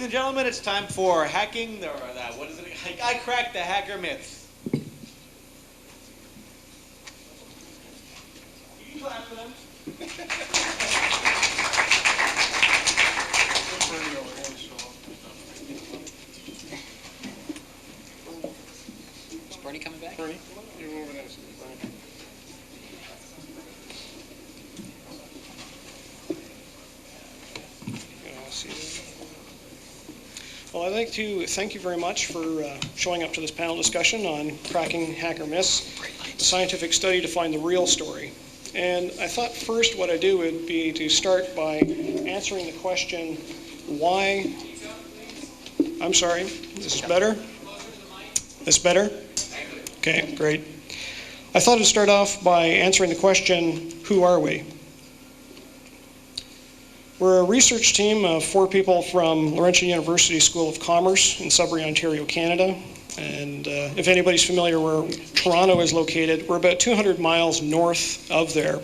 and gentlemen, it's time for hacking, or what is it? I cracked the hacker myth. Can you clap for them? Is Bernie coming back? Bernie, you're over there. Well, I'd like to thank you very much for showing up to this panel discussion on cracking hacker myths, a scientific study to find the real story. And I thought first what I'd do would be to start by answering the question, why... I'm sorry, this is better? This better? Okay, great. I thought I'd start off by answering the question, who are we? We're a research team of 4 people from Laurentian University School of Commerce in Sudbury, Ontario, Canada. And if anybody's familiar where Toronto is located, we're about 200 miles north of there.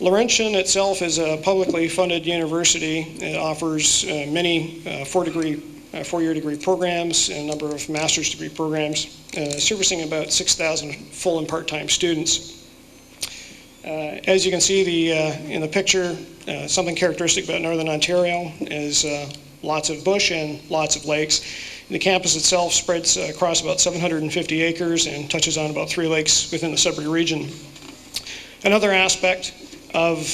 Laurentian itself is a publicly funded university. It offers many four-year degree programs and a number of master's degree programs, servicing about 6,000 full and part-time students. As you can see in the picture, something characteristic about Northern Ontario is lots of bush and lots of lakes. The campus itself spreads across about 750 acres and touches on about 3 lakes within the Sudbury region. Another aspect of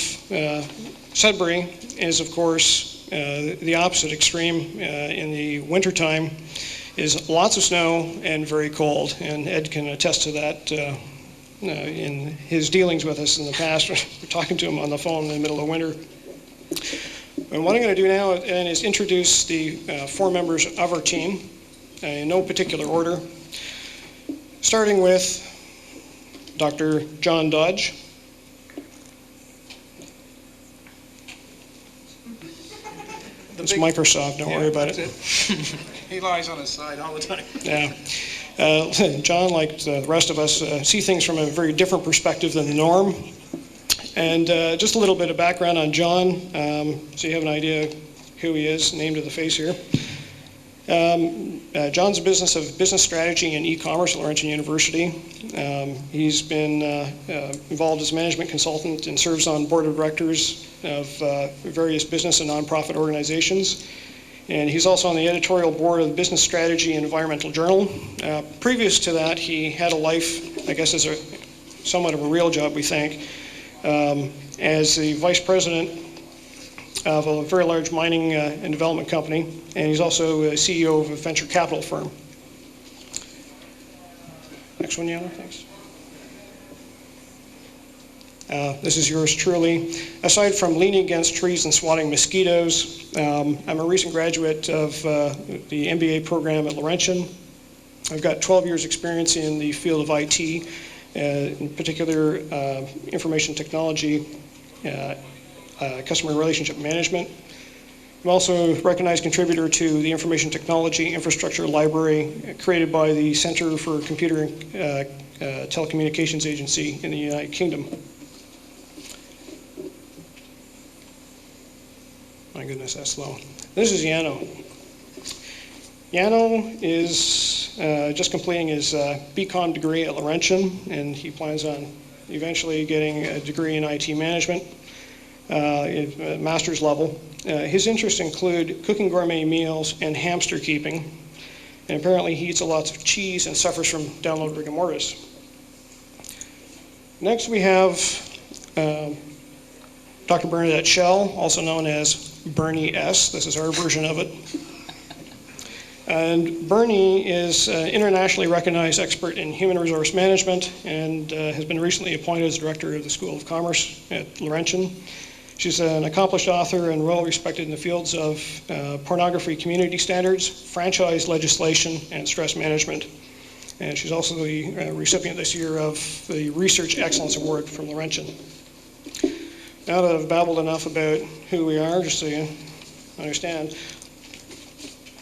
Sudbury is, of course, the opposite extreme. In the wintertime is lots of snow and very cold, and Ed can attest to that in his dealings with us in the past. We're talking to him on the phone in the middle of winter. And what I'm going to do now is introduce the 4 members of our team in no particular order, starting with Dr. John Dodge. It's Microsoft, don't worry about it. He lies on his side all the time. Yeah. John, like the rest of us, see things from a very different perspective than the norm. And just a little bit of background on John, so you have an idea who he is, name to the face here. John's a business strategy and e-commerce at Laurentian University. He's been involved as a management consultant and serves on board of directors of various business and nonprofit organizations. And he's also on the editorial board of the Business Strategy and Environmental Journal. Previous to that, he had a life, I guess, as somewhat of a real job, we think, as the vice president of a very large mining and development company, and he's also a CEO of a venture capital firm. Next one, Yana, thanks. This is yours truly. Aside from leaning against trees and swatting mosquitoes, I'm a recent graduate of the MBA program at Laurentian. I've got 12 years experience in the field of IT, in particular information technology, customer relationship management. I'm also a recognized contributor to the Information Technology Infrastructure Library created by the Center for Computer and Telecommunications Agency in the United Kingdom. My goodness, that's slow. This is Yano. Yano is just completing his BCom degree at Laurentian, and he plans on eventually getting a degree in IT management at master's level. His interests include cooking gourmet meals and hamster keeping, and apparently he eats a lot of cheese and suffers from download rigor mortis. Next we have Dr. Bernadette Schell, also known as Bernie S. This is our version of it. And Bernie is an internationally recognized expert in human resource management and has been recently appointed as director of the School of Commerce at Laurentian. She's an accomplished author and well respected in the fields of pornography community standards, franchise legislation, and stress management. And she's also the recipient this year of the Research Excellence Award from Laurentian. Now that I've babbled enough about who we are, just so you understand,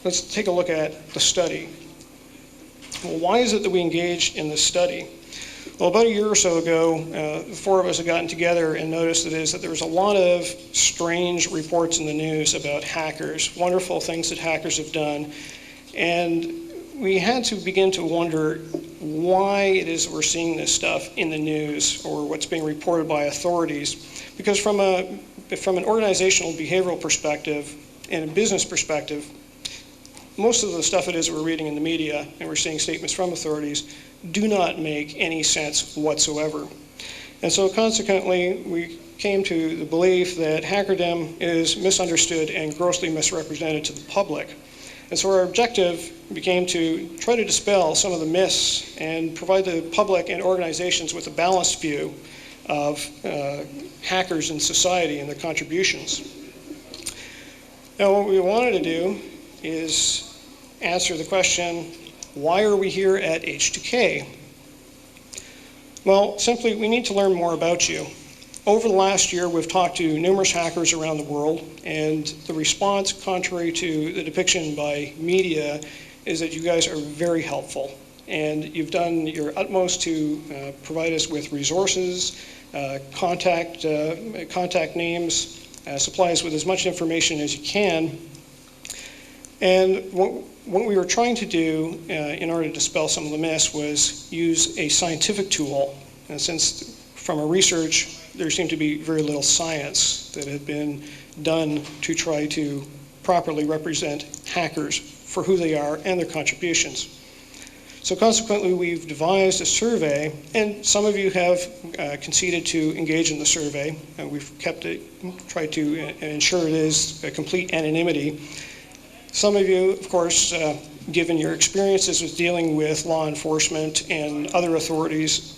let's take a look at the study. Well, why is it that we engaged in this study? Well, about a year or so ago, the four of us had gotten together and noticed that there was a lot of strange reports in the news about hackers, wonderful things that hackers have done, and we had to begin to wonder why it is we're seeing this stuff in the news or what's being reported by authorities. Because from an organizational behavioral perspective and a business perspective, most of the stuff it is we're reading in the media and we're seeing statements from authorities do not make any sense whatsoever. And so consequently, we came to the belief that hackerdom is misunderstood and grossly misrepresented to the public. And so our objective became to try to dispel some of the myths and provide the public and organizations with a balanced view of hackers in society and their contributions. Now, what we wanted to do is answer the question, why are we here at H2K? Well, simply, we need to learn more about you. Over the last year, we've talked to numerous hackers around the world, and the response, contrary to the depiction by media, is that you guys are very helpful. And you've done your utmost to provide us with resources, contact names, supply us with as much information as you can. And what we were trying to do in order to dispel some of the myths was use a scientific tool. And since from our research, there seemed to be very little science that had been done to try to properly represent hackers for who they are and their contributions. So consequently, we've devised a survey, and some of you have conceded to engage in the survey, and we've tried to ensure it is a complete anonymity. Some of you, of course, given your experiences with dealing with law enforcement and other authorities,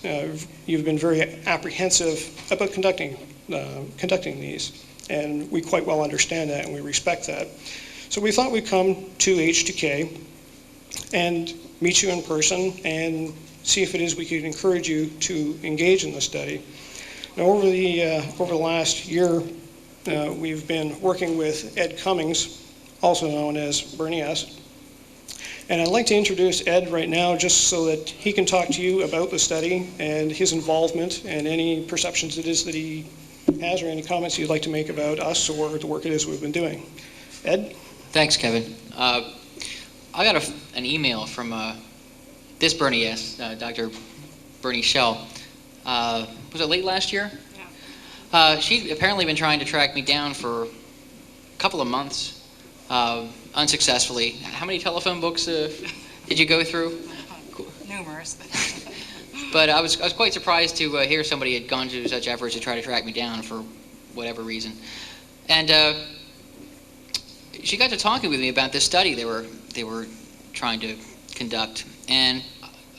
you've been very apprehensive about conducting these. And we quite well understand that and we respect that. So we thought we'd come to H2K and meet you in person and see if it is we could encourage you to engage in the study. Now, over the last year, we've been working with Ed Cummings, also known as Bernie S. And I'd like to introduce Ed right now just so that he can talk to you about the study and his involvement and any perceptions it is that he has or any comments you'd like to make about us or the work it is we've been doing. Ed? Thanks, Kevin. I got an email from this Bernie S, Dr. Bernadette Schell. Was it late last year? Yeah. She'd apparently been trying to track me down for a couple of months. Unsuccessfully. How many telephone books did you go through? Numerous. But I was quite surprised to hear somebody had gone to such efforts to try to track me down for whatever reason. And she got to talking with me about this study they were trying to conduct, and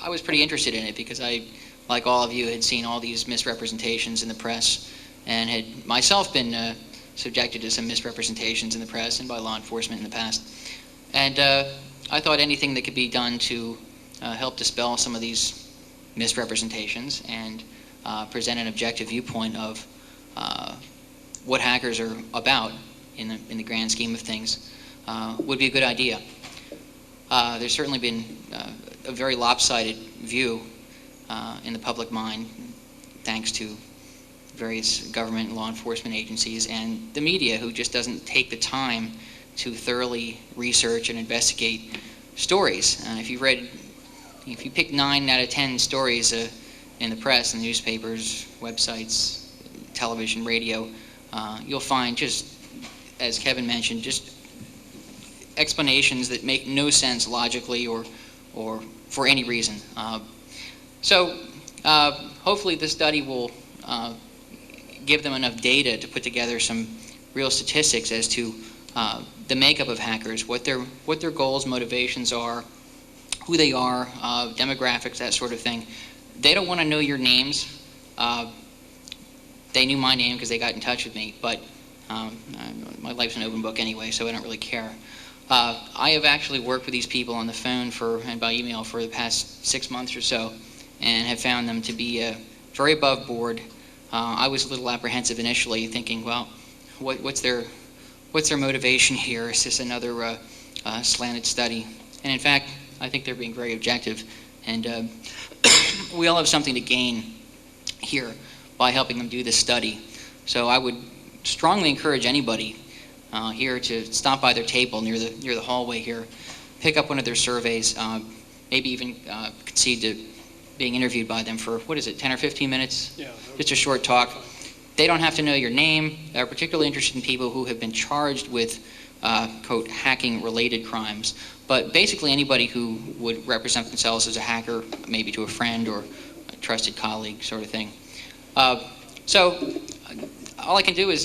I was pretty interested in it because I, like all of you, had seen all these misrepresentations in the press and had myself been subjected to some misrepresentations in the press and by law enforcement in the past. And I thought anything that could be done to help dispel some of these misrepresentations and present an objective viewpoint of what hackers are about in the grand scheme of things would be a good idea. There's certainly been a very lopsided view in the public mind, thanks to various government and law enforcement agencies and the media, who just doesn't take the time to thoroughly research and investigate stories. If you pick 9 out of 10 stories in the press, in the newspapers, websites, television, radio, you'll find, just as Kevin mentioned, just explanations that make no sense logically or for any reason. So hopefully this study will give them enough data to put together some real statistics as to the makeup of hackers, what their goals, motivations are, who they are, demographics, that sort of thing. They don't want to know your names. They knew my name because they got in touch with me, but my life's an open book anyway, so I don't really care. I have actually worked with these people on the phone and by email for the past 6 months or so, and have found them to be very above board. I was a little apprehensive initially, thinking, well, what's their motivation here? Is this another slanted study? And in fact, I think they're being very objective. And we all have something to gain here by helping them do this study. So I would strongly encourage anybody here to stop by their table near the hallway here, pick up one of their surveys, maybe even concede to being interviewed by them for, 10 or 15 minutes? Yeah. Just a short talk. They don't have to know your name. They're particularly interested in people who have been charged with, quote, hacking-related crimes. But basically anybody who would represent themselves as a hacker, maybe to a friend or a trusted colleague sort of thing. So all I can do is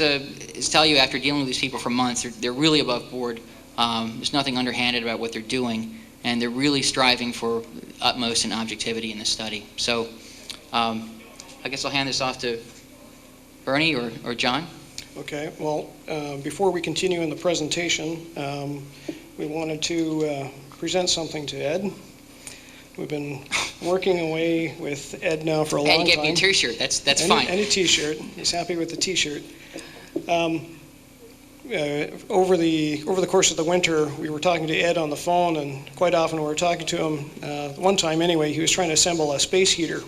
tell you, after dealing with these people for months, they're really above board. There's nothing underhanded about what they're doing, and they're really striving for utmost in objectivity in the study. So I guess I'll hand this off to Bernie or John. Okay, well, before we continue in the presentation, we wanted to present something to Ed. We've been working away with Ed now for a long time. And you get me a t-shirt, that's fine. And a t-shirt. He's happy with the t-shirt. Over the course of the winter, we were talking to Ed on the phone, and quite often we were talking to him. One time anyway, he was trying to assemble a space heater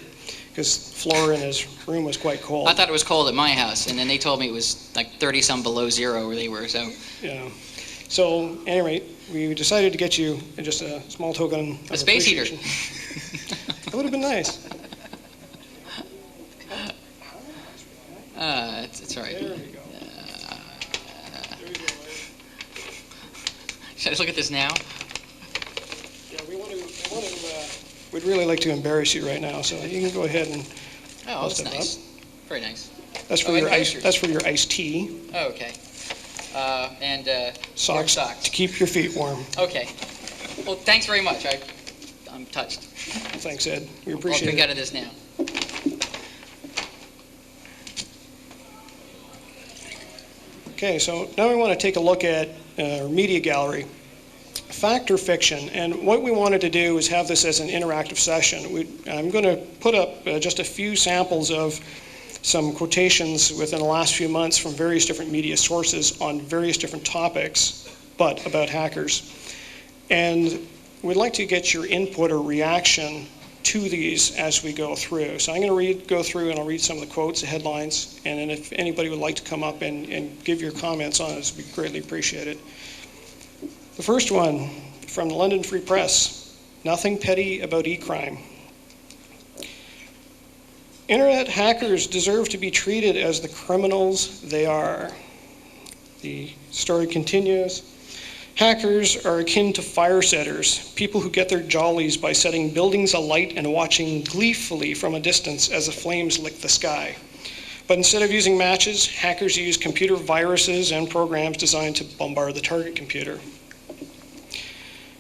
because the floor in his room was quite cold. I thought it was cold at my house, and then they told me it was like 30-some below zero where they were, so. Yeah. So, anyway, we decided to get you just a small token of a space heater. That would have been nice. It's all right. There we go. There we go. Should I look at this now? Yeah, we'd really like to embarrass you right now, so you can go ahead and. Oh, that's nice. Very nice. That's for your ice. That's for your iced tea. Oh, okay. And socks to keep your feet warm. Okay. Well, thanks very much. I'm touched. Thanks, Ed. We I'll appreciate drink it. out of this now. Okay, so now we want to take a look at our media gallery. Fact or fiction, and what we wanted to do is have this as an interactive session. I'm going to put up just a few samples of some quotations within the last few months from various different media sources on various different topics, but about hackers. And we'd like to get your input or reaction to these as we go through. So I'm going to go through and I'll read some of the quotes, the headlines, and then if anybody would like to come up and give your comments on it, we'd greatly appreciate it. The first one from the London Free Press, nothing petty about e-crime. Internet hackers deserve to be treated as the criminals they are. The story continues. Hackers are akin to fire setters, people who get their jollies by setting buildings alight and watching gleefully from a distance as the flames lick the sky. But instead of using matches, hackers use computer viruses and programs designed to bombard the target computer.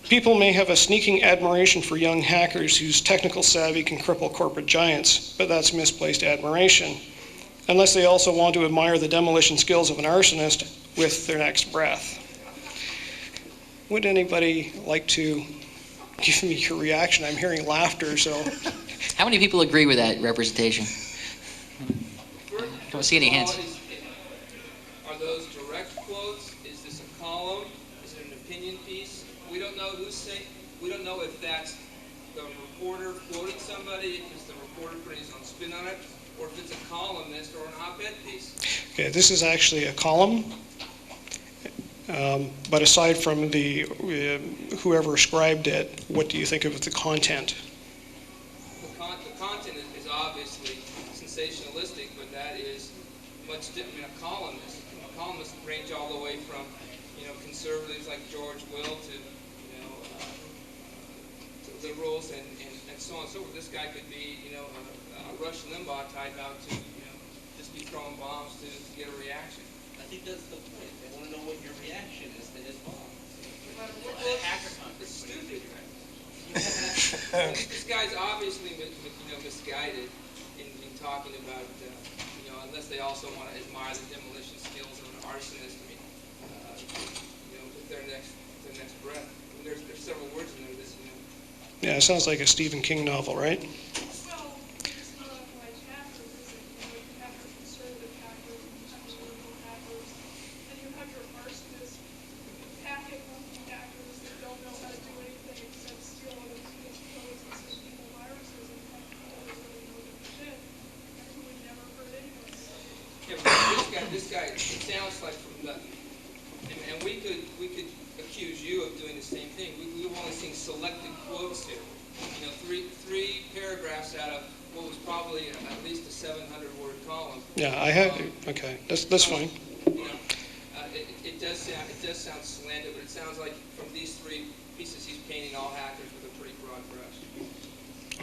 People may have a sneaking admiration for young hackers whose technical savvy can cripple corporate giants, but that's misplaced admiration, unless they also want to admire the demolition skills of an arsonist with their next breath. Would anybody like to give me your reaction? I'm hearing laughter, so. How many people agree with that representation? Don't see any hands. Are those direct quotes? Is this a column? Is it an opinion piece? We don't know who's saying. We don't know if that's the reporter quoting somebody, if it's the reporter putting his own spin on it, or if it's a columnist or an op-ed piece. Okay, this is actually a column. But aside from the whoever ascribed it, what do you think of the content? The content is obviously sensationalistic, but that is much different. I mean, a columnist range all the way from, conservatives like George Will to, to liberals and so on and so forth. This guy could be, a Rush Limbaugh type out to, just be throwing bombs to get a reaction. I think that's the point. They want to know what your reaction is to his bomb. It's stupid. This guy's obviously misguided in talking about, unless they also want to admire the demolition skills of an arsonist. I mean, with their next breath. I mean, there's several words in there. Yeah, it sounds like a Stephen King novel, right? Well, it's not like hackers, is it? You have your conservative hackers, and you have your liberal hackers, and you have your arsonists hacking monkey hackers that don't know how to do anything except steal other people's codes and send people viruses and this guy, it sounds like from the, and we could accuse you of doing the same thing. We've only seen selected quotes here. You know, three paragraphs out of what was probably at least a 700-word column. Yeah, I had, okay, that's fine. You know, it does sound slanted, but it sounds like from these three pieces he's painting all hackers with a pretty broad brush.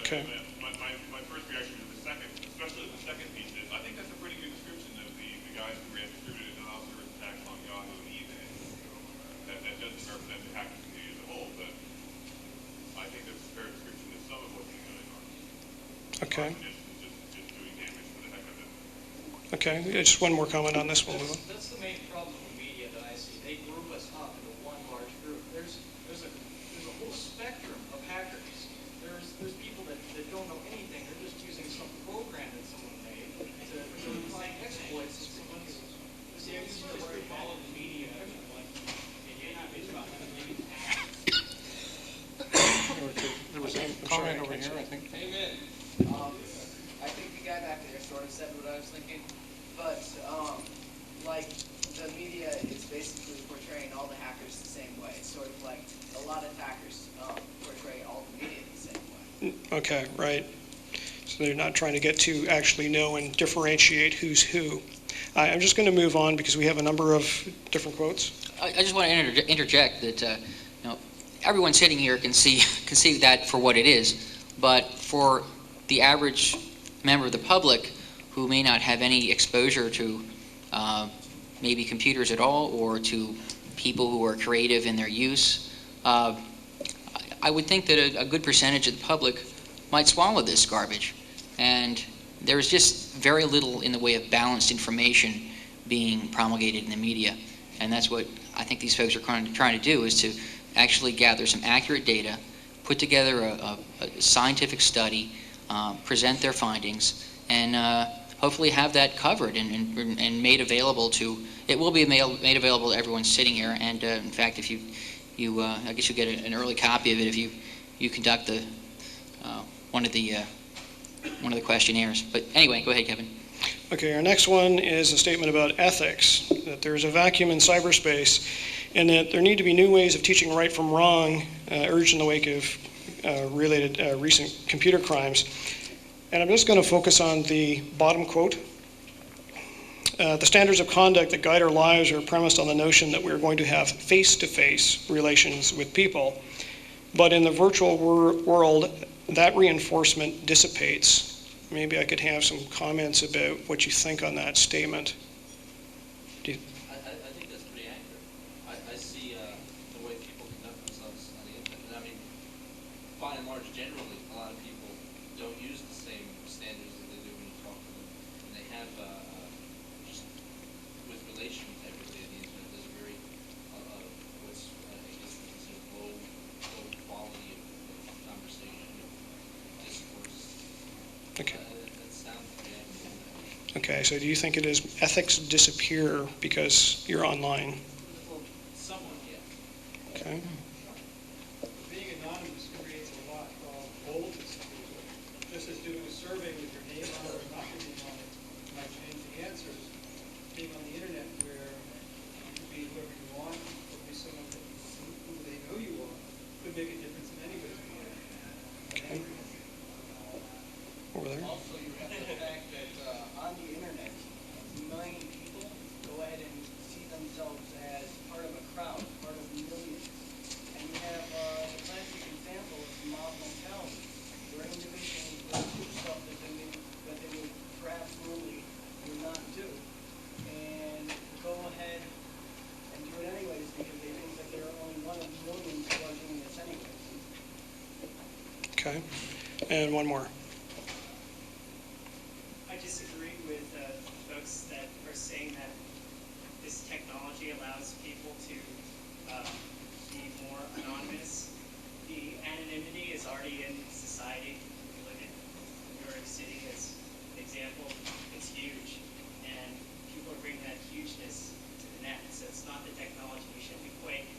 Okay. My first reaction to the second, especially the second piece, is I think that's a pretty good description of the guys who ran distributed anonymous attacks on Yahoo and eBay. That doesn't represent the hacker community as a whole, but I think that's a fair description of some of what's going on. Okay. Just doing damage for the heck of it. Okay, just one more comment on this one. That's the main problem with media that I see. They group us up into one large group. There's a whole spectrum of hackers. There's people that don't know anything. They're just using some program that someone made to find exploits that someone uses. See, I used to follow the media. There was a comment over here, I think. Amen. I think the guy back there sort of said what I was thinking, but like the media is basically portraying all the hackers the same way. Sort of like a lot of hackers portray all the media the same way. Okay, right. So they're not trying to get to actually know and differentiate who's who. I'm just going to move on because we have a number of different quotes. I just want to interject that everyone sitting here can see that for what it is, but for the average member of the public who may not have any exposure to maybe computers at all or to people who are creative in their use, I would think that a good percentage of the public might swallow this garbage. And there's just very little in the way of balanced information being promulgated in the media. And that's what I think these folks are trying to do, is to actually gather some accurate data, put together a scientific study, present their findings, and hopefully have that covered and made available to, it will be made available to everyone sitting here. And in fact, if you I guess you'll get an early copy of it if you conduct the one of the questionnaires. But anyway, go ahead, Kevin. Okay, our next one is a statement about ethics, that there is a vacuum in cyberspace and that there need to be new ways of teaching right from wrong, urged in the wake of related recent computer crimes. And I'm just going to focus on the bottom quote. The standards of conduct that guide our lives are premised on the notion that we're going to have face-to-face relations with people. But in the virtual world, that reinforcement dissipates. Maybe I could have some comments about what you think on that statement. I think that's pretty accurate. I see the way people conduct themselves on the internet. I mean, by and large, generally, a lot of people don't use the same standards that they do when you talk to them. And they have, just with relation to everybody on the internet, there's a very, what's, I guess, considered low quality of conversation, of discourse. Okay. That sounds pretty accurate. Okay, so do you think it is ethics disappear because you're online? Well, somewhat, yeah. Okay. Being anonymous creates a lot of boldness. Just as doing a survey with your name on it or not your name on it might change the answers. Being on the internet where you can be whoever you want, or be someone who they know you are, could make a difference in anybody's life. Okay. Over there. Also, you have the fact that on the internet, a million people go ahead and see themselves as part of a crowd, part of millions. And you have the classic example of mob mentality, where individuals will do stuff that they would perhaps normally would not do, and go ahead and do it anyways because they think that they're only one of millions who are doing this anyways. Okay. And one more. I disagree with folks that are saying that this technology allows people to be more anonymous. The anonymity is already in society. We live in New York City as an example. It's huge. And people are bringing that hugeness to the net. So it's not the technology. We shouldn't equate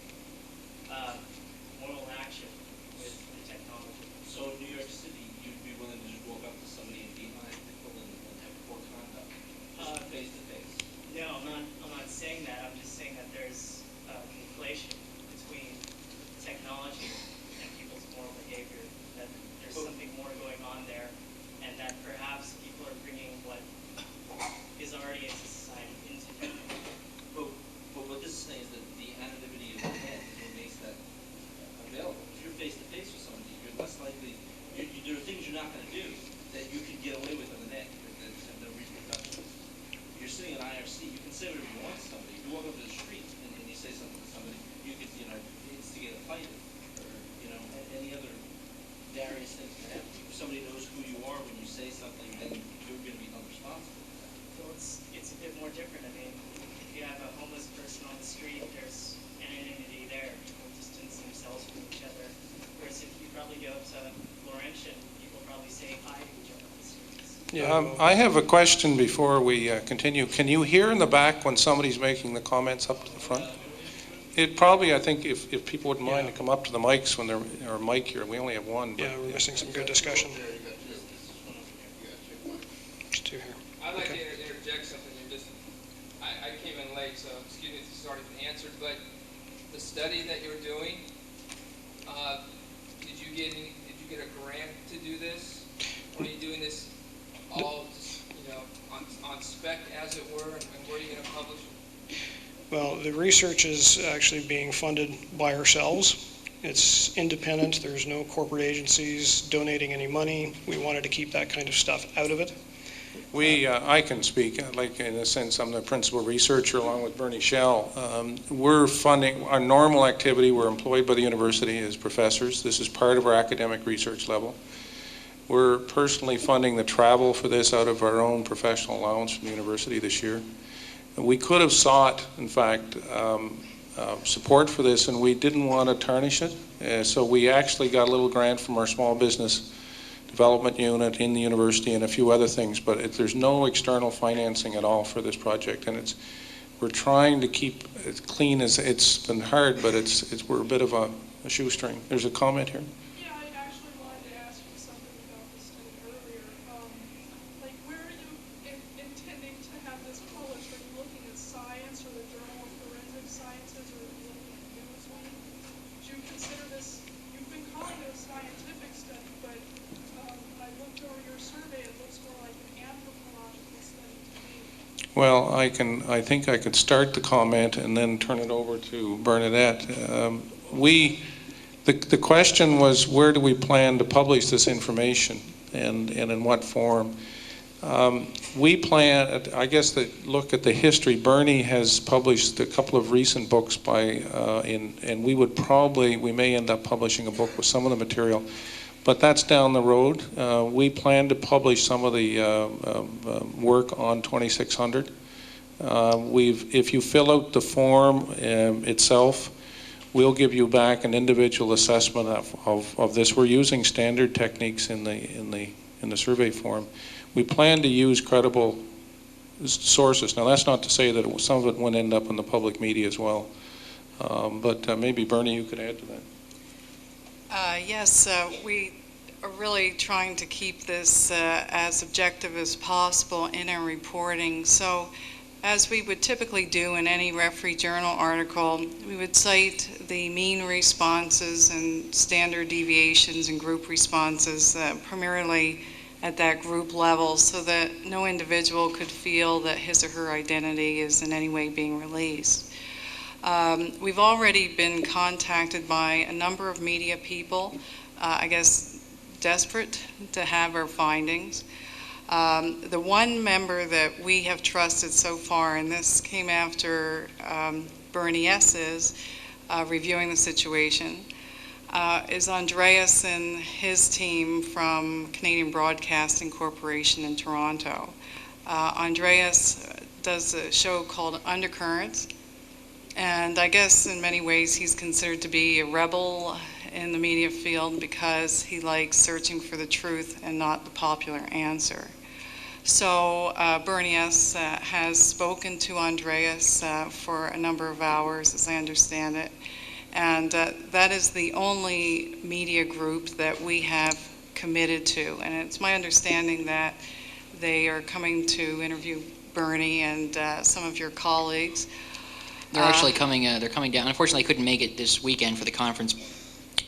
moral action with the technology. So in New York City, you'd be willing to just walk up to somebody and be unethical and have poor conduct, just face to face? No, I have a question before we continue. Can you hear in the back when somebody's making the comments up to the front? It probably, I think, if people wouldn't mind to come up to the mics when they're, or mic here, we only have one. Yeah, we're missing some good discussion. There's two here. I'd like to interject something here. I came in late, so excuse me if this has already been answered, but the study that you're doing, did you get a grant to do this? Or are you doing this all just, on spec, as it were, and where are you going to publish it? Well, the research is actually being funded by ourselves. It's independent. There's no corporate agencies donating any money. We wanted to keep that kind of stuff out of it. I can speak, like in a sense, I'm the principal researcher along with Bernadette Schell. We're funding our normal activity. We're employed by the university as professors. This is part of our academic research level. We're personally funding the travel for this out of our own professional allowance from the university this year. We could have sought, in fact, support for this, and we didn't want to tarnish it. So we actually got a little grant from our small business development unit in the university and a few other things, but there's no external financing at all for this project, and we're trying to keep it clean. As it's been hard, but we're a bit of a shoestring. There's a comment here. Yeah, I actually wanted to ask you something about this study earlier. Like, where are you intending to have this published? Are you looking at Science or the Journal of Forensic Sciences, or are you looking at Newsweek? Do you consider this, you've been calling it a scientific study, but I looked over your survey, it looks more like an anthropological study to me. Well, I think I could start the comment and then turn it over to Bernadette. The question was, where do we plan to publish this information, and in what form? We plan, I guess, look at the history. Bernie has published a couple of recent books and we may end up publishing a book with some of the material, but that's down the road. We plan to publish some of the work on 2600. If you fill out the form itself, we'll give you back an individual assessment of this. We're using standard techniques in the survey form. We plan to use credible sources. Now, that's not to say that some of it won't end up in the public media as well. But maybe Bernie, you could add to that. Yes, we are really trying to keep this as objective as possible in our reporting. So, as we would typically do in any referee journal article, we would cite the mean responses and standard deviations and group responses, primarily at that group level, so that no individual could feel that his or her identity is in any way being released. We've already been contacted by a number of media people, I guess desperate to have our findings. The one member that we have trusted so far, and this came after Bernie S's reviewing the situation, is Andreas and his team from Canadian Broadcasting Corporation in Toronto. Andreas does a show called Undercurrents, and I guess in many ways he's considered to be a rebel in the media field because he likes searching for the truth and not the popular answer. So Bernie S. has spoken to Andreas for a number of hours, as I understand it, and that is the only media group that we have committed to. And it's my understanding that they are coming to interview Bernie and some of your colleagues. They're actually coming. They're coming down. Unfortunately, I couldn't make it this weekend for the conference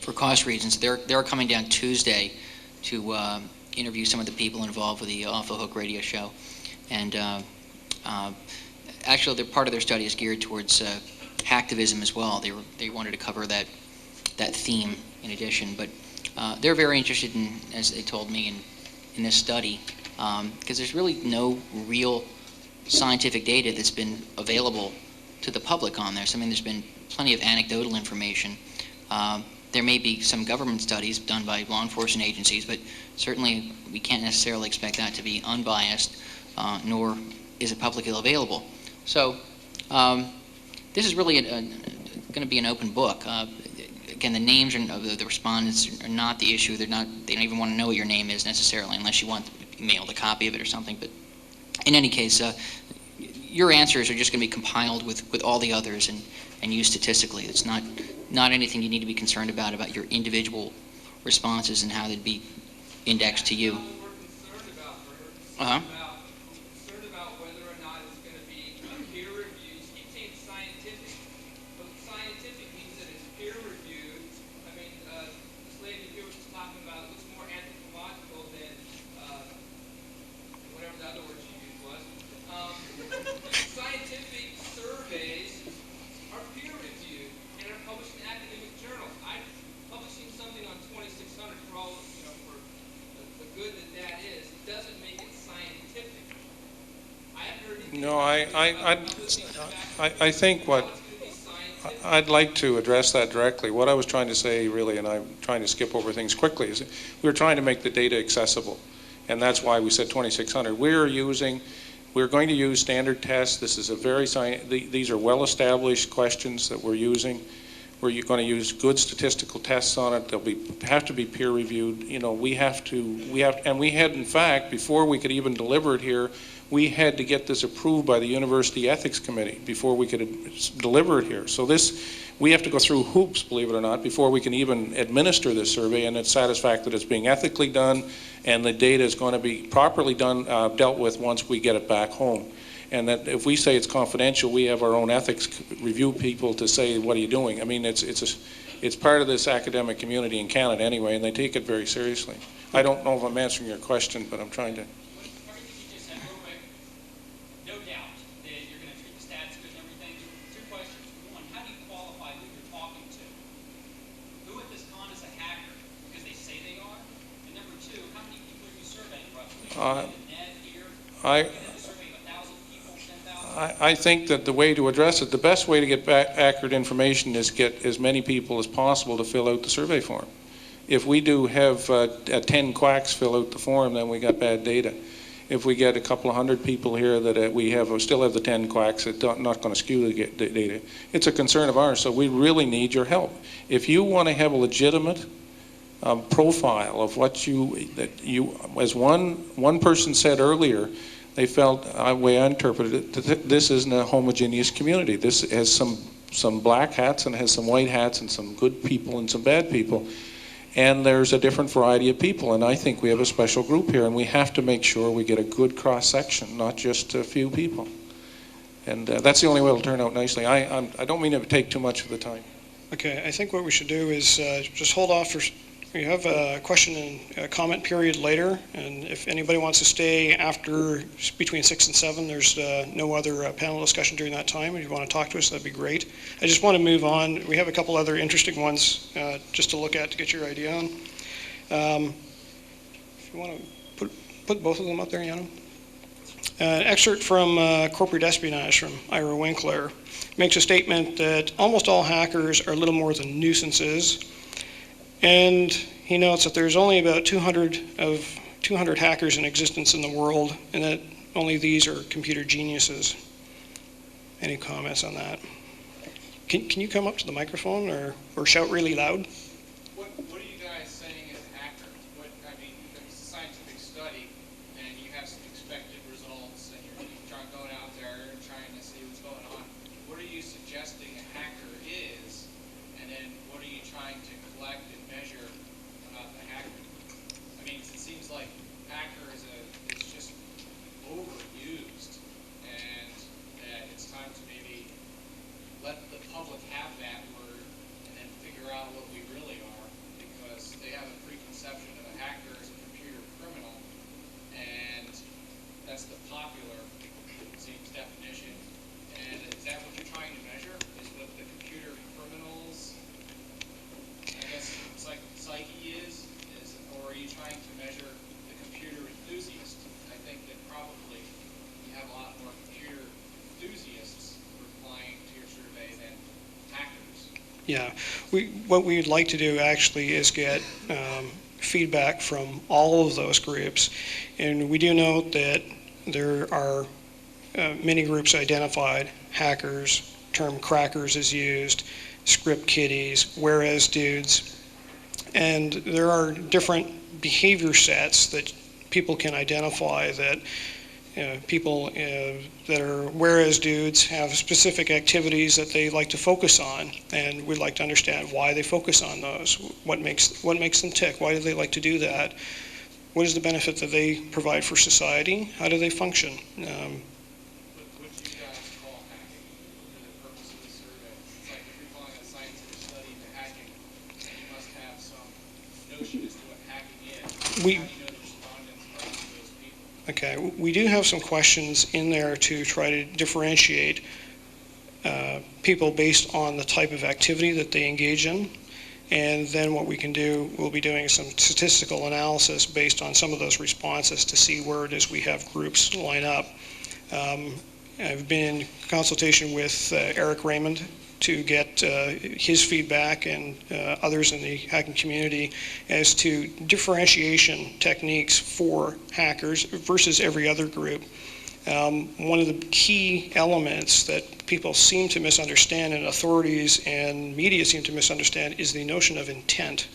for cost reasons. They're coming down Tuesday to interview some of the people involved with the Off the Hook radio show, and actually, part of their study is geared towards hacktivism as well. They wanted to cover that theme in addition, but they're very interested in, as they told me, in this study, because there's really no real scientific data that's been available to the public on this. I mean, there's been plenty of anecdotal information. There may be some government studies done by law enforcement agencies, but certainly we can't necessarily expect that to be unbiased, nor is it publicly available. So this is really going to be an open book. Again, the names of the respondents are not the issue. They don't even want to know what your name is necessarily, unless you want mailed a copy of it or something. But in any case, your answers are just going to be compiled with all the others and used statistically. It's not anything you need to be concerned about your individual responses and how they'd be indexed to you. Uh-huh. Concerned about whether or not it's going to be peer reviewed. You keep saying scientific, but scientific means that it's peer reviewed. I mean, this lady here was talking about it looks more anthropological than whatever the other word she used was. Scientific surveys are peer reviewed and are published in academic journals. I'm publishing something on 2600 for all, for the good that is. It doesn't make it scientific. I haven't heard anything. No, I think what I'd like to address that directly. What I was trying to say, really, and I'm trying to skip over things quickly, is we're trying to make the data accessible, and that's why we said 2600. We're going to use standard tests. This is these are well-established questions that we're using. We're going to use good statistical tests on it. They'll have to be peer reviewed. We had, in fact, before we could even deliver it here, we had to get this approved by the University Ethics Committee before we could deliver it here. So we have to go through hoops, believe it or not, before we can even administer this survey, and it's satisfied that it's being ethically done, and the data is going to be properly dealt with once we get it back home. And that if we say it's confidential, we have our own ethics review people to say, what are you doing? I mean, it's part of this academic community in Canada anyway, and they take it very seriously. I don't know if I'm answering your question, but I'm trying to. Everything you just said, real quick, no doubt that you're going to treat the stats good and everything. Two questions. One, how do you qualify who you're talking to? Who at this con is a hacker? Because they say they are. And number two, how many people are you surveying roughly? I think that the way to address it, the best way to get back accurate information is get as many people as possible to fill out the survey form. If we do have 10 quacks fill out the form, then we got bad data. If we get a couple of hundred people here that we still have the 10 quacks, it's not going to skew the data. It's a concern of ours, so we really need your help. If you want to have a legitimate profile of what as one person said earlier, they felt, the way I interpreted it, that this isn't a homogeneous community. This has some black hats and has some white hats and some good people and some bad people. And there's a different variety of people, and I think we have a special group here, and we have to make sure we get a good cross-section, not just a few people. And that's the only way it'll turn out nicely. I don't mean to take too much of the time. Okay, I think what we should do is just hold off for. We have a question and comment period later, and if anybody wants to stay after between 6 and 7, there's no other panel discussion during that time. If you want to talk to us, that'd be great. I just want to move on. We have a couple other interesting ones just to look at to get your idea on. If you want to put both of them up there, Jana. An excerpt from Corporate Espionage from Ira Winkler makes a statement that almost all hackers are little more than nuisances. And he notes that there's only about 200 hackers in existence in the world, and that only these are computer geniuses. Any comments on that? Can you come up to the microphone or shout really loud? What are you guys saying as a hacker? It's a scientific study, and you have some expected results, and you're going out there and trying to see what's going on. What are you suggesting a hacker is, and then what are you trying to collect and measure about the hacker? It seems like hacker is just overused, and that it's time to maybe let the public have that word and then figure out what we really are, because they have a preconception of a hacker as a computer criminal, and that's the popular, it seems, definition. And is that what you're trying to measure? Is what the computer criminals, I guess, psyche is, or are you trying to measure the computer enthusiast? I think that probably you have a lot more computer enthusiasts replying to your survey than hackers. Yeah, what we'd like to do actually is get feedback from all of those groups, and we do note that there are many groups identified. Hackers, term crackers is used, script kiddies, whereas dudes, and there are different behavior sets that people can identify that people that are whereas dudes have specific activities that they like to focus on, and we'd like to understand why they focus on those. What makes them tick? Why do they like to do that? What is the benefit that they provide for society? How do they function? What you guys call hacking for the purpose of the survey? It's like if you're calling a scientific study into hacking, you must have some notion as to what hacking is. How do you know the respondents are those people? Okay, we do have some questions in there to try to differentiate people based on the type of activity that they engage in. And then what we can do, we'll be doing some statistical analysis based on some of those responses to see where it is we have groups line up. I've been in consultation with Eric Raymond to get his feedback and others in the hacking community as to differentiation techniques for hackers versus every other group. One of the key elements that people seem to misunderstand, and authorities and media seem to misunderstand, is the notion of intent.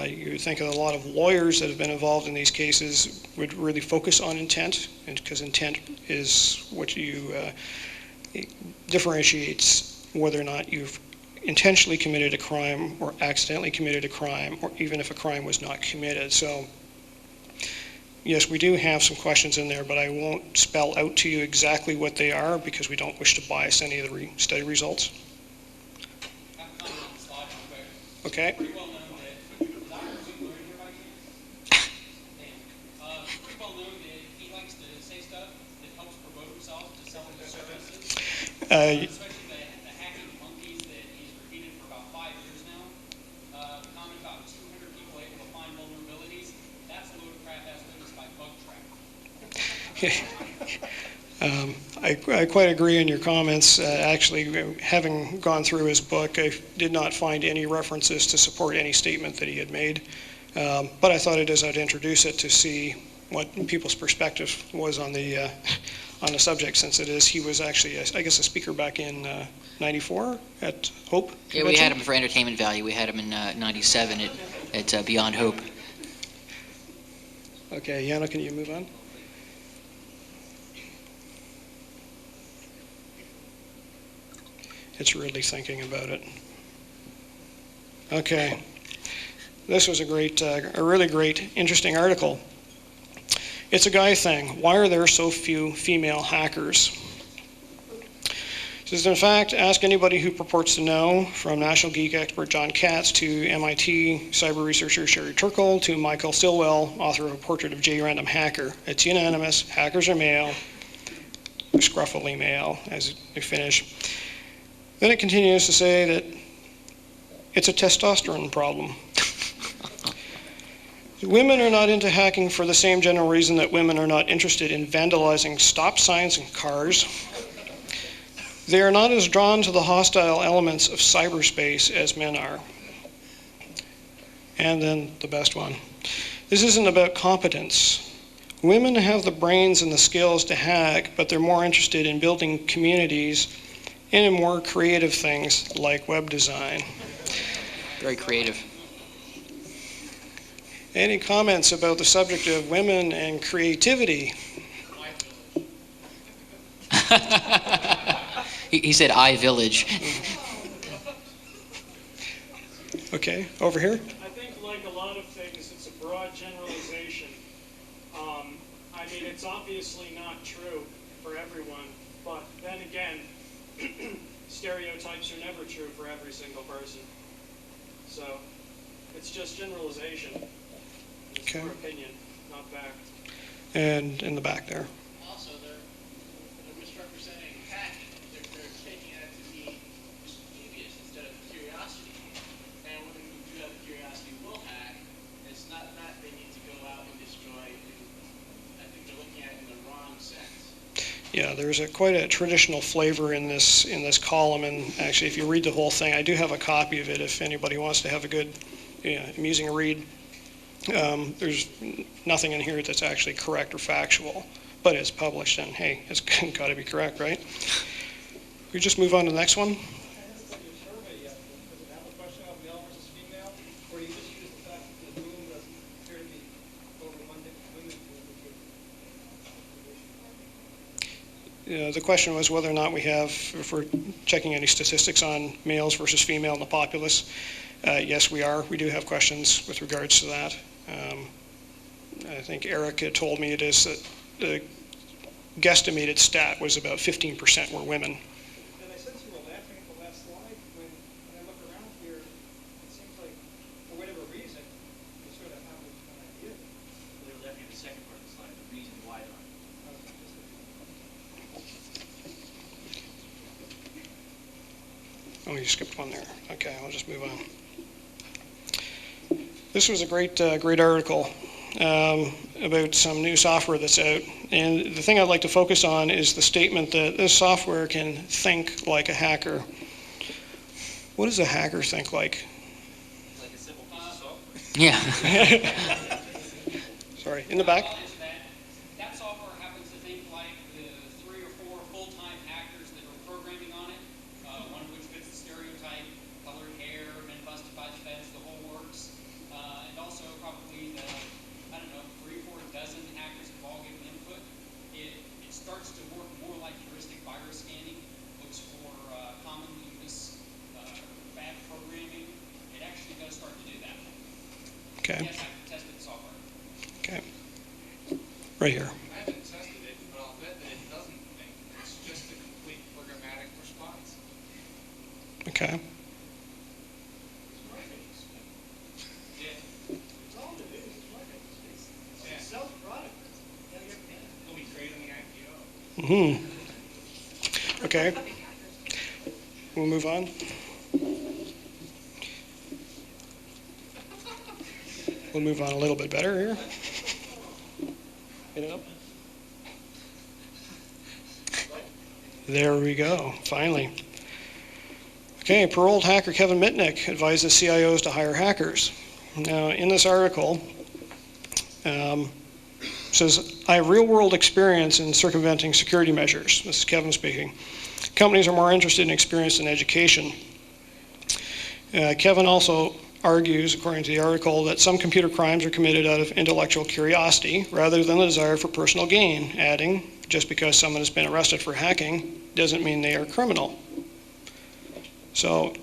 You think of a lot of lawyers that have been involved in these cases would really focus on intent, because intent is what differentiates whether or not you've intentionally committed a crime or accidentally committed a crime, or even if a crime was not committed. So yes, we do have some questions in there, but I won't spell out to you exactly what they are because we don't wish to bias any of the study results. I have a comment on the slide real quick. Okay. Pretty well known that, is Dr. Zoom here by chance? Damn. Pretty well known that he likes to say stuff that helps promote himself to sell his services. Especially the hacking monkeys that he's repeated for about 5 years now. The comment about 200 people able to find vulnerabilities. That's a load of crap as witnessed by Bug Track. I quite agree in your comments. Actually, having gone through his book, I did not find any references to support any statement that he had made. But I thought I'd introduce it to see what people's perspective was on the subject, since he was actually, I guess, a speaker back in '94 at Hope Convention. Yeah, we had him for entertainment value. We had him in '97 at Beyond Hope. Okay, Yana, can you move on? It's really thinking about it. Okay, this was a really great, interesting article. It's a guy thing. Why are there so few female hackers? It says, in fact, ask anybody who purports to know, from National Geek expert John Katz to MIT cyber researcher Sherry Turkle to Michael Stilwell, author of A Portrait of J. Random Hacker. It's unanimous. Hackers are male, scruffily male, as they finish. Then it continues to say that it's a testosterone problem. Women are not into hacking for the same general reason that women are not interested in vandalizing stop signs and cars. They are not as drawn to the hostile elements of cyberspace as men are. And then the best one. This isn't about competence. Women have the brains and the skills to hack, but they're more interested in building communities and in more creative things like web design. Very creative. Any comments about the subject of women and creativity? He said iVillage. Okay, over here. I think, like a lot of things, it's a broad generalization. I mean, it's obviously not true for everyone, but then again, stereotypes are never true for every single person. So it's just generalization. It's Okay. for opinion, not fact. And in the back there. Also, they're misrepresenting hacking. They're taking it to be mischievous instead of curiosity. And when you do have curiosity, will hack. It's not that they need to go out and destroy. I think they're looking at it in the wrong sense. Yeah, there's quite a traditional flavor in this column, and actually, if you read the whole thing, I do have a copy of it if anybody wants to have a good, amusing read. There's nothing in here that's actually correct or factual, but it's published, and hey, it's got to be correct, right? We just move on to the next one. The question was whether or not we have, if we're checking any statistics on males versus female in the populace. Yes, we are. We do have questions with regards to that. I think Eric had told me it is that the guesstimated stat was about 15% were women. And I sense you were laughing at the last slide. When I look around here, it seems like, for whatever reason, you sort of have an idea. They were laughing at the second part of the slide, the reason why not. Oh, you skipped one there. Okay, I'll just move on. This was a great article about some new software that's out. And the thing I'd like to focus on is the statement that this software can think like a hacker. What does a hacker think like? Like a simple piece of software. Yeah. Sorry, in the back? That software happens to think like the 3 or 4 full-time hackers that are programming on it, one of which fits the stereotype, colored hair, men busted by the feds, the whole works. And also probably the, I don't know, 3 or 4 dozen hackers have all given input. It starts to work more like heuristic virus scanning, looks for commonly bad programming. It actually does start to do that. Okay. Yes, I've tested the software. Okay. Right here. I haven't tested it, but I'll bet that it doesn't think. It's just a complete programmatic response. Okay. It's all it is. It's marketing. It's a self-product. It'll be great on the IPO. Mm-hmm. Okay. We'll move on. We'll move on a little bit better here. Get it up. There we go, finally. Okay, paroled hacker Kevin Mitnick advises CIOs to hire hackers. Now, in this article, says, I have real-world experience in circumventing security measures. This is Kevin speaking. Companies are more interested in experience than education. Kevin also argues, according to the article, that some computer crimes are committed out of intellectual curiosity rather than the desire for personal gain, adding, just because someone has been arrested for hacking doesn't mean they are criminal. So,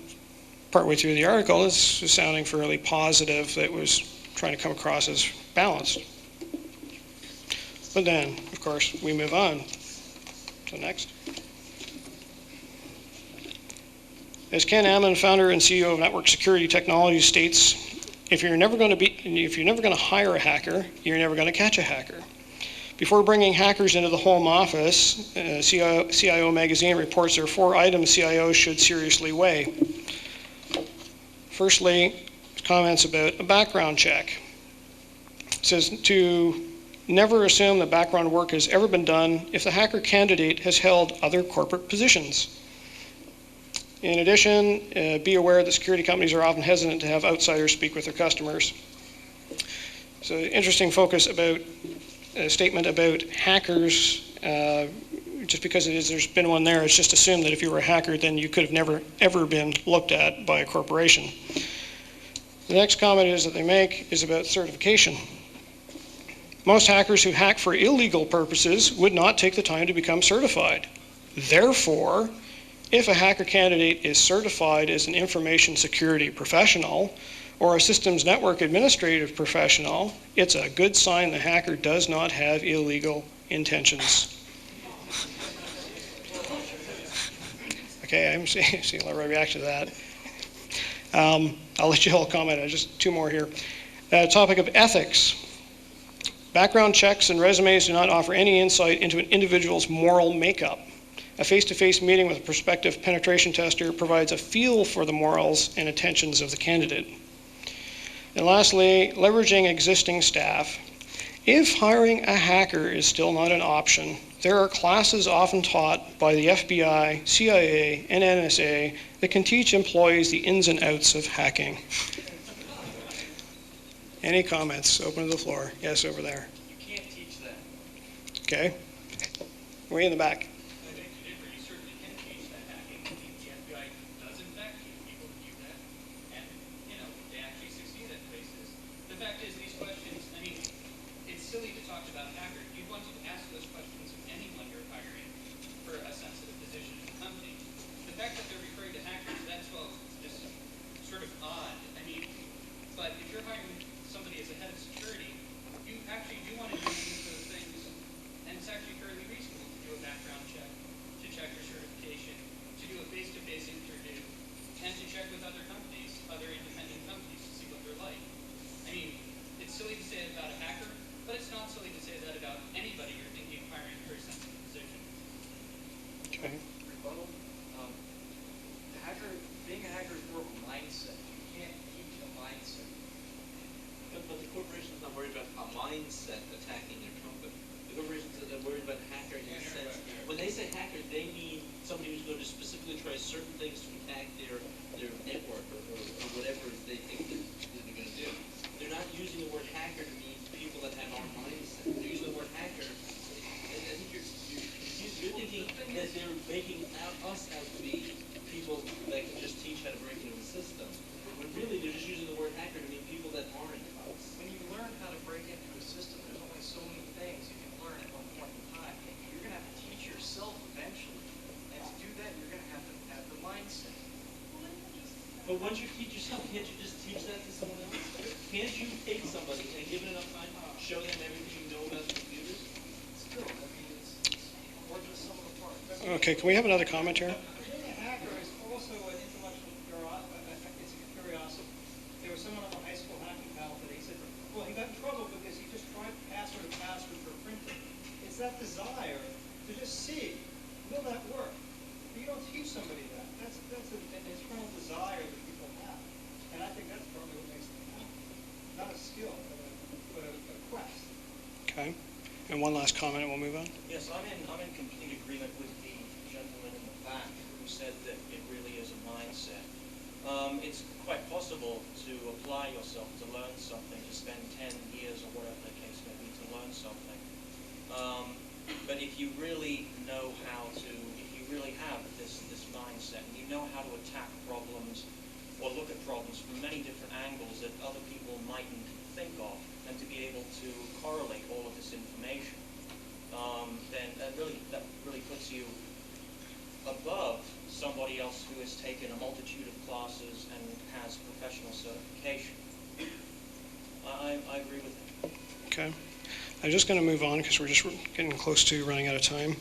partway through the article, it's sounding fairly positive that it was trying to come across as balanced. But then, of course, we move on to the next. As Ken Ammon, founder and CEO of Network Security Technologies, states, if you're never going to hire a hacker, you're never going to catch a hacker. Before bringing hackers into the home office, CIO Magazine reports there are 4 items CIOs should seriously weigh. Firstly, comments about a background check. It says to never assume that background work has ever been done if the hacker candidate has held other corporate positions. In addition, be aware that security companies are often hesitant to have outsiders speak with their customers. So interesting focus about a statement about hackers. Just because there's been one there, it's just assumed that if you were a hacker, then you could have never, ever been looked at by a corporation. The next comment is that they make is about certification. Most hackers who hack for illegal purposes would not take the time to become certified. Therefore, if a hacker candidate is certified as an information security professional or a systems network administrative professional, it's a good sign the hacker does not have illegal intentions. Okay, I'm seeing a lot of reaction to that. I'll let you all comment on just 2 more here. Topic of ethics. Background checks and resumes do not offer any insight into an individual's moral makeup. A face-to-face meeting with a prospective penetration tester provides a feel for the morals and intentions of the candidate. And lastly, leveraging existing staff. If hiring a hacker is still not an option, there are classes often taught by the FBI, CIA, and NSA that can teach employees the ins and outs of hacking. Any comments? Open to the floor. Yes, over there. You can't teach that. Okay. Way in the back. You certainly can teach that hacking. The FBI does in fact teach people to do that, and they actually succeed at places. The fact is, these questions. I mean, it's silly to talk about hackers. You want to ask those questions of anyone you're hiring. Okay. rebuttal. Being a hacker is more of a mindset. You can't teach a mindset. But the corporation's not worried about a mindset attacking their company. The corporations are worried about hacker in a sense. When they say hacker, they mean somebody who's going to specifically try certain things to attack their network or whatever they think they're going to do. They're not using the word hacker to mean people that have our mindset. They're using the word hacker. I think you're thinking that they're making us out to be people that can just teach how to break into the system. When really they're just using the word hacker to mean people that aren't us. When you learn how to break into a system, there's only so many things you can learn at one point in time. You're going to have to teach yourself eventually. And to do that, you're going to have the mindset. But once you teach yourself, can't you just teach that to someone else? Can't you take somebody and give it enough time, show them everything you know about computers? Still, I mean, it's more just some of the parts. Okay, can we have another comment here? Being a hacker is also an intellectual curiosity. There was someone on the high school hacking panel that he said, well, he got in trouble because he just tried password and password for printing. It's that desire to just see, will that work? But you don't teach somebody that. That's an internal desire that people have. And I think that's probably what makes them hack. Not a skill, but a quest. Okay. And one last comment and we'll move on. Yes, I'm in complete agreement with the gentleman in the back who said that it really is a mindset. It's quite possible to apply yourself to learn something, to spend 10 years or whatever the case may be to learn something. But if you really know how to, if you really have this mindset and you know how to attack problems or look at problems from many different angles that other people mightn't think of, and to be able to correlate all of this information, then that really puts you above somebody else who has taken a multitude of classes and has professional certification. I agree with him. Okay. I'm just going to move on because we're just getting close to running out of time.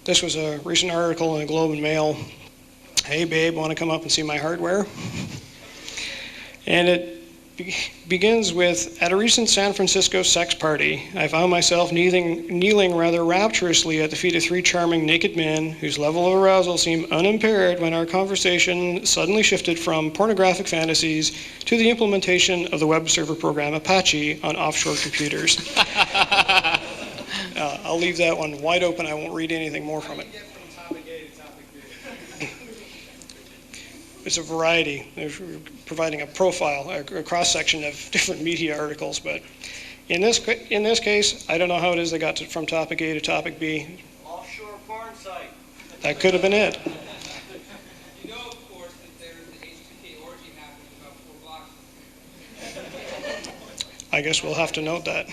This was a recent article in the Globe and Mail. Hey, babe, want to come up and see my hardware? And it begins with, at a recent San Francisco sex party, I found myself kneeling rather rapturously at the feet of 3 charming naked men whose level of arousal seemed unimpaired when our conversation suddenly shifted from pornographic fantasies to the implementation of the web server program Apache on offshore computers. I'll leave that one wide open. I won't read anything more from it. It's a variety. They're providing a profile, a cross-section of different media articles. But in this case, I don't know how it is they got from topic A to topic B. Offshore porn site. That could have been it. You know, of course, that there's an H2K orgy happening about 4 blocks. I guess we'll have to note that.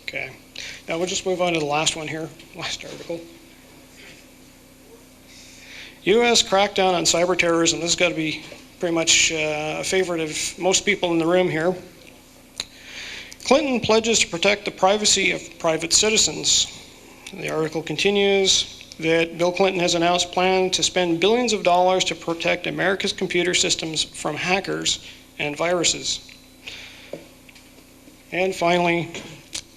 Okay. Now we'll just move on to the last one here, last article. U.S. crackdown on cyberterrorism. This has got to be pretty much a favorite of most people in the room here. Clinton pledges to protect the privacy of private citizens. The article continues that Bill Clinton has announced plans to spend billions of dollars to protect America's computer systems from hackers and viruses. And finally,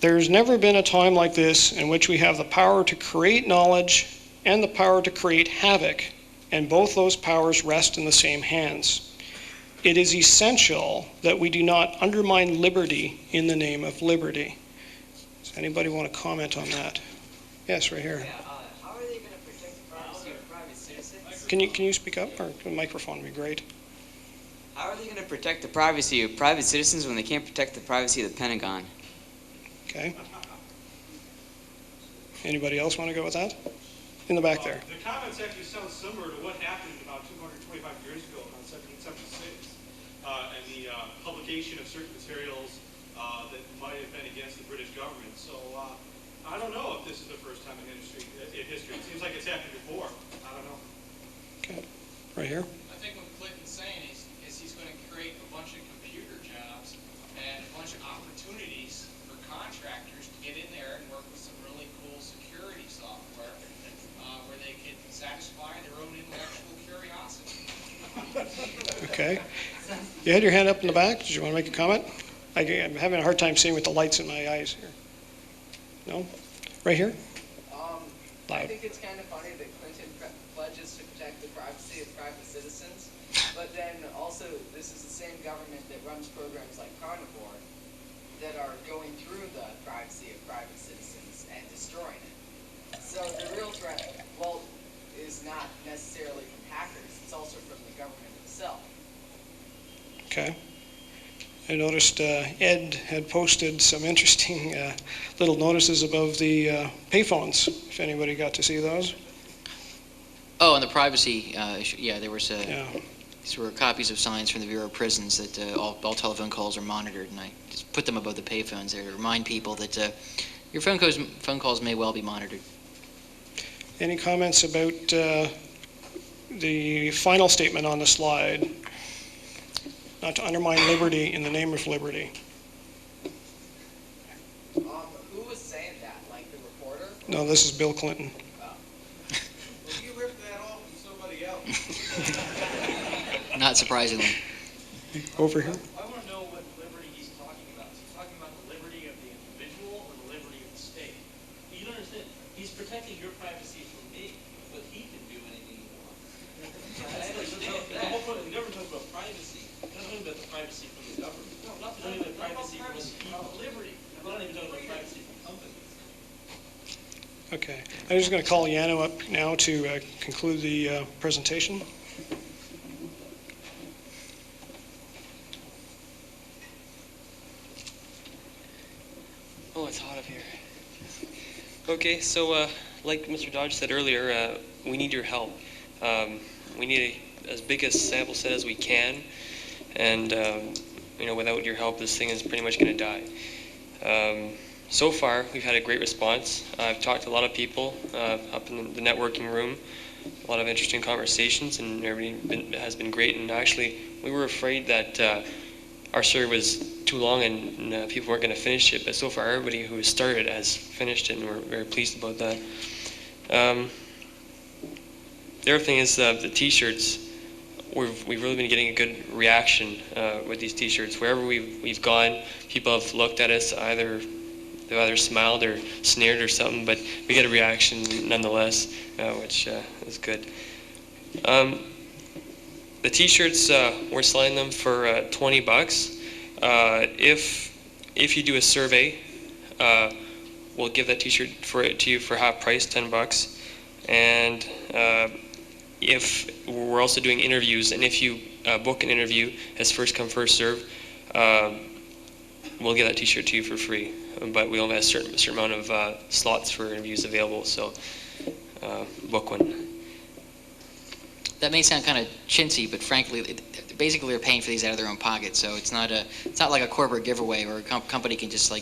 there's never been a time like this in which we have the power to create knowledge and the power to create havoc, and both those powers rest in the same hands. It is essential that we do not undermine liberty in the name of liberty. Does anybody want to comment on that? Yes, right here. How are they going to protect the privacy of private citizens? Can you speak up, or the microphone would be great? How are they going to protect the privacy of private citizens when they can't protect the privacy of the Pentagon? Okay. Anybody else want to go with that? In the back there. The comments actually sound similar to what happened about 225 years ago in 1776, and the publication of certain materials that might have been against the British government. So I don't know if this is the first time in history. It seems like it's happened before. I don't know. Okay. Right here. I think what Clinton's saying is he's going to create a bunch of computer jobs and a bunch of opportunities for contractors to get in there and work with some really cool security software where they can satisfy their own intellectual curiosity. Okay. You had your hand up in the back. Did you want to make a comment? I'm having a hard time seeing with the lights in my eyes here. No? Right here? I think it's kind of funny that Clinton pledges to protect the privacy of private citizens, but then also this is the same government that runs programs like Carnivore that are going through the privacy of private citizens and destroying it. So the real threat, well, is not necessarily from hackers, it's also from the government itself. Okay. I noticed Ed had posted some interesting little notices above the payphones, if anybody got to see those. Oh, and the privacy issue. Yeah, there was these were copies of signs from the Bureau of Prisons that all telephone calls are monitored, and I just put them above the payphones there to remind people that your phone calls may well be monitored. Any comments about the final statement on the slide? Not to undermine liberty in the name of liberty. Who was saying that? Like the reporter? No, this is Bill Clinton. Oh. Well, you ripped that off from somebody else. Not surprisingly. Over here. I want to know what liberty he's talking about. Is he talking about the liberty of the individual or the liberty of the state? You don't understand. He's protecting your privacy from me, but he can do anything he wants. The whole point, we never talk about privacy. We're not talking about the privacy from the government. No, not talking about privacy from liberty. We're not even talking about privacy from companies. Okay. I'm just going to call Yano up now to conclude the presentation. Oh, it's hot up here. Okay, so like Mr. Dodge said earlier, we need your help. We need as big a sample set as we can, and without your help, this thing is pretty much going to die. So far, we've had a great response. I've talked to a lot of people up in the networking room, a lot of interesting conversations, and everybody has been great. And actually, we were afraid that our survey was too long and people weren't going to finish it, but so far everybody who has started has finished it, and we're very pleased about that. The other thing is the T-shirts. We've really been getting a good reaction with these T-shirts. Wherever we've gone, people have looked at us. They've either smiled or sneered or something, but we get a reaction nonetheless, which is good. The T-shirts, we're selling them for $20. If you do a survey, we'll give that T-shirt to you for half price, $10. And if we're also doing interviews, and if you book an interview as first come first serve, we'll give that T-shirt to you for free. But we only have a certain amount of slots for interviews available, so book one. That may sound kind of chintzy, but frankly, basically they're paying for these out of their own pocket. So it's not like a corporate giveaway where a company can just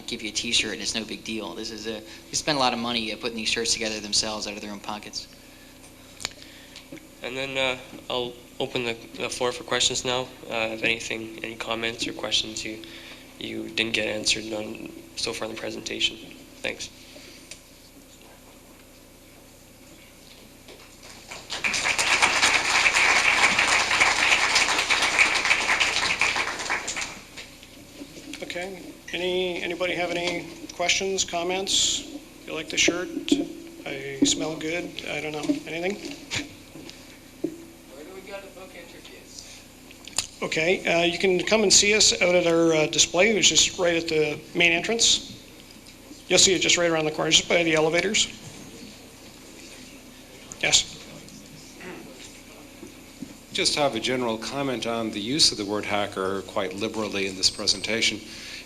give you a T-shirt and it's no big deal. This is they spend a lot of money putting these shirts together themselves out of their own pockets. And then I'll open the floor for questions now. If any comments or questions you didn't get answered on so far in the presentation. Thanks. Okay. Anybody have any questions, comments? You like the shirt? I smell good. I don't know. Anything? Where do we go to book interviews? Okay. You can come and see us out at our display, which is right at the main entrance. You'll see it just right around the corner, just by the elevators. Yes. Just have a general comment on the use of the word hacker quite liberally in this presentation.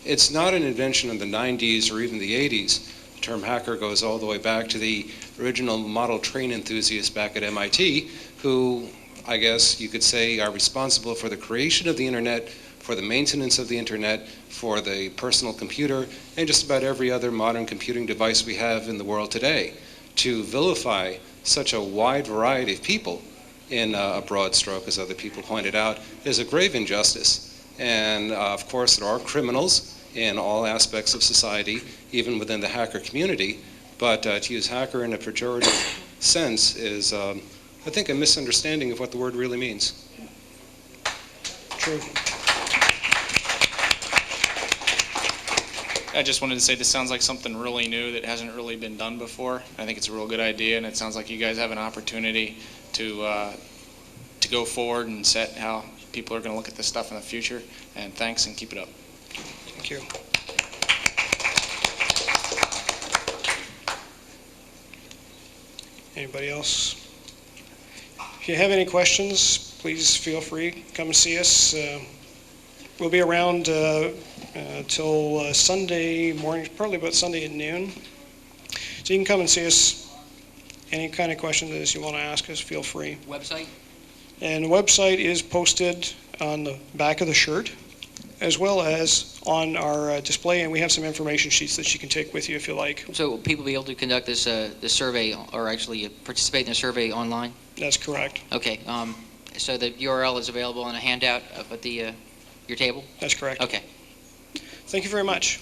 It's not an invention of the 90s or even the 80s. The term hacker goes all the way back to the original model train enthusiasts back at MIT, who I guess you could say are responsible for the creation of the internet, for the maintenance of the internet, for the personal computer, and just about every other modern computing device we have in the world today. To vilify such a wide variety of people in a broad stroke, as other people pointed out, is a grave injustice. And of course, there are criminals in all aspects of society, even within the hacker community. But to use hacker in a pejorative sense is, I think, a misunderstanding of what the word really means. True. I just wanted to say this sounds like something really new that hasn't really been done before. I think it's a real good idea, and it sounds like you guys have an opportunity to go forward and set how people are going to look at this stuff in the future. And thanks, and keep it up. Thank you. Anybody else? If you have any questions, please feel free. Come and see us. We'll be around till Sunday morning, probably about Sunday at noon. So you can come and see us. Any kind of question that you want to ask us, feel free. Website? And the website is posted on the back of the shirt, as well as on our display, and we have some information sheets that you can take with you if you like. So will people be able to conduct this survey, or actually participate in the survey online? That's correct. Okay. So the URL is available on a handout up at your table? That's correct. Okay. Thank you very much.